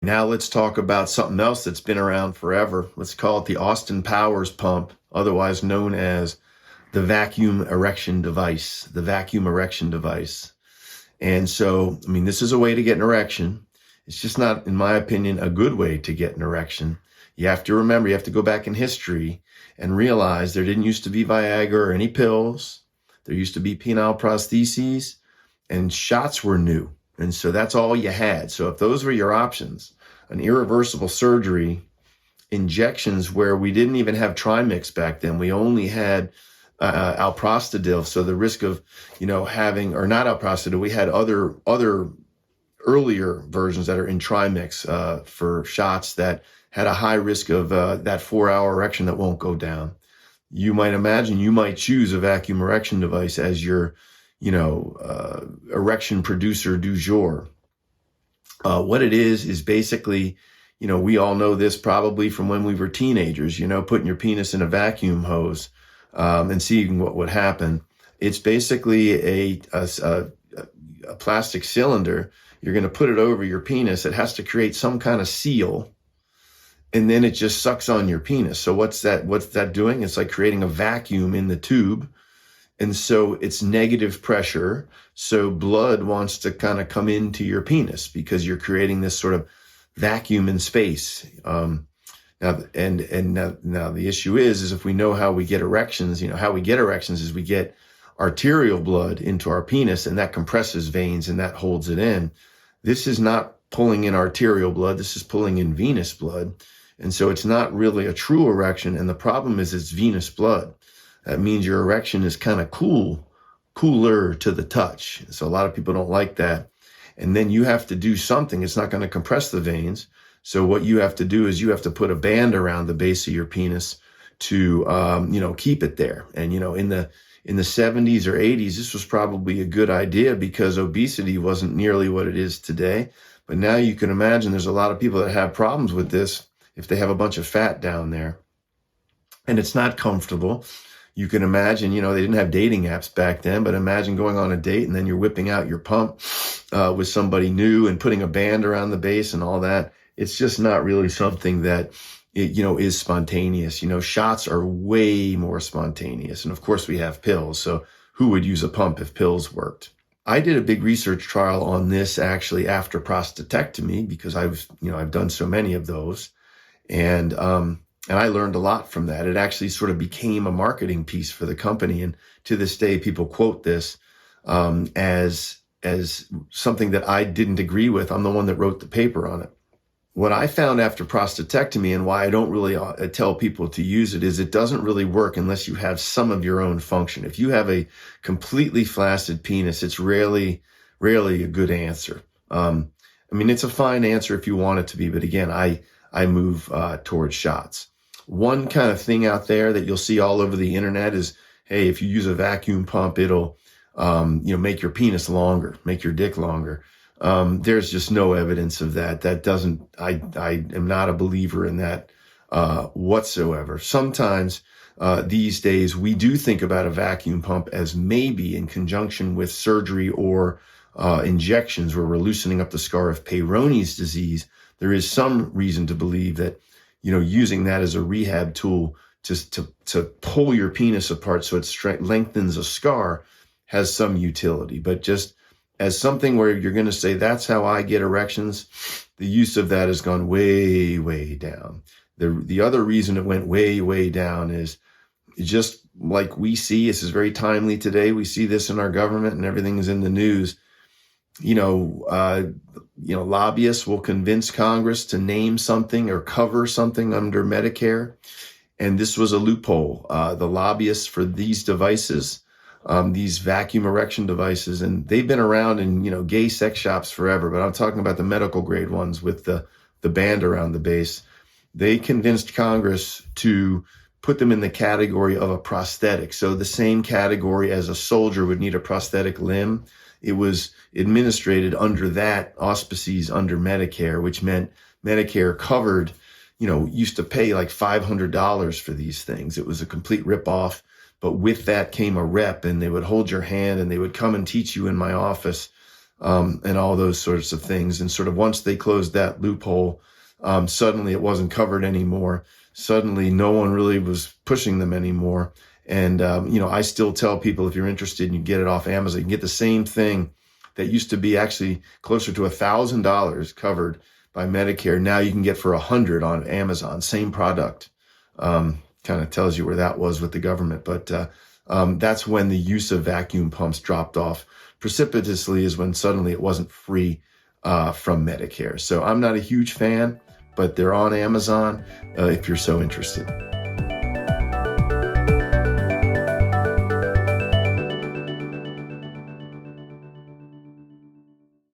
Now let's talk about something else that's been around forever. Let's call it the Austin Powers pump, otherwise known as the vacuum erection device, the vacuum erection device. And so, I mean, this is a way to get an erection. It's just not, in my opinion, a good way to get an erection. You have to remember, you have to go back in history and realize there didn't used to be Viagra or any pills. There used to be penile prostheses, and shots were new. And so that's all you had. So if those were your options, an irreversible surgery, injections where we didn't even have Trimix back then, we only had alprostadil. So the risk of, having, or not alprostadil, we had other earlier versions that are in Trimix for shots that had a high risk of that 4-hour erection that won't go down. You might imagine you might choose a vacuum erection device as your, erection producer du jour. What it is basically, we all know this probably from when we were teenagers, putting your penis in a vacuum hose and seeing what would happen. It's basically a plastic cylinder. You're going to put it over your penis. It has to create some kind of seal, and then it just sucks on your penis. So what's that doing? It's like creating a vacuum in the tube. And so it's negative pressure. So blood wants to kind of come into your penis because you're creating this sort of vacuum in space. Now the issue is if we know how we get erections, how we get erections is we get arterial blood into our penis, and that compresses veins and that holds it in. This is not pulling in arterial blood. This is pulling in venous blood. And so it's not really a true erection. And the problem is it's venous blood. That means your erection is kind of cooler to the touch. So a lot of people don't like that. And then you have to do something. It's not going to compress the veins. So what you have to do is you have to put a band around the base of your penis to, keep it there. And, in the 70s or 80s, this was probably a good idea because obesity wasn't nearly what it is today. But now you can imagine there's a lot of people that have problems with this if they have a bunch of fat down there. And it's not comfortable. You can imagine, they didn't have dating apps back then, but imagine going on a date and then you're whipping out your pump with somebody new and putting a band around the base and all that. It's just not really something that, is spontaneous. Shots are way more spontaneous. And of course we have pills. So who would use a pump if pills worked? I did a big research trial on this actually after prostatectomy because I've done so many of those. And I learned a lot from that. It actually sort of became a marketing piece for the company. And to this day, people quote this as something that I didn't agree with. I'm the one that wrote the paper on it. What I found after prostatectomy and why I don't really tell people to use it is it doesn't really work unless you have some of your own function. If you have a completely flaccid penis, it's rarely a good answer. It's a fine answer if you want it to be, but again, I move towards shots. One kind of thing out there that you'll see all over the internet is, hey, if you use a vacuum pump, it'll, make your penis longer, make your dick longer. There's just no evidence of that. I am not a believer in that, whatsoever. Sometimes, these days we do think about a vacuum pump as maybe in conjunction with surgery or, injections where we're loosening up the scar of Peyronie's disease. There is some reason to believe that, using that as a rehab tool to pull your penis apart so it lengthens a scar has some utility. But just as something where you're going to say, that's how I get erections, the use of that has gone way, way down. The other reason it went way, way down is just like we see, this is very timely today. We see this in our government and everything is in the news. Lobbyists will convince Congress to name something or cover something under Medicare. And this was a loophole. The lobbyists for these devices, these vacuum erection devices, and they've been around in, gay sex shops forever, but I'm talking about the medical grade ones with the band around the base. They convinced Congress to put them in the category of a prosthetic. So the same category as a soldier would need a prosthetic limb. It was administrated under that auspices under Medicare, which meant Medicare covered, used to pay like $500 for these things. It was a complete ripoff. But with that came a rep, and they would hold your hand and they would come and teach you in my office and all those sorts of things. And sort of once they closed that loophole, suddenly it wasn't covered anymore. Suddenly no one really was pushing them anymore. And, I still tell people, if you're interested and you get it off Amazon, you can get the same thing that used to be actually closer to $1,000 covered by Medicare. Now you can get for $100 on Amazon, same product. Kind of tells you where that was with the government. But that's when the use of vacuum pumps dropped off precipitously, is when suddenly it wasn't free from Medicare. So I'm not a huge fan, but they're on Amazon if you're so interested.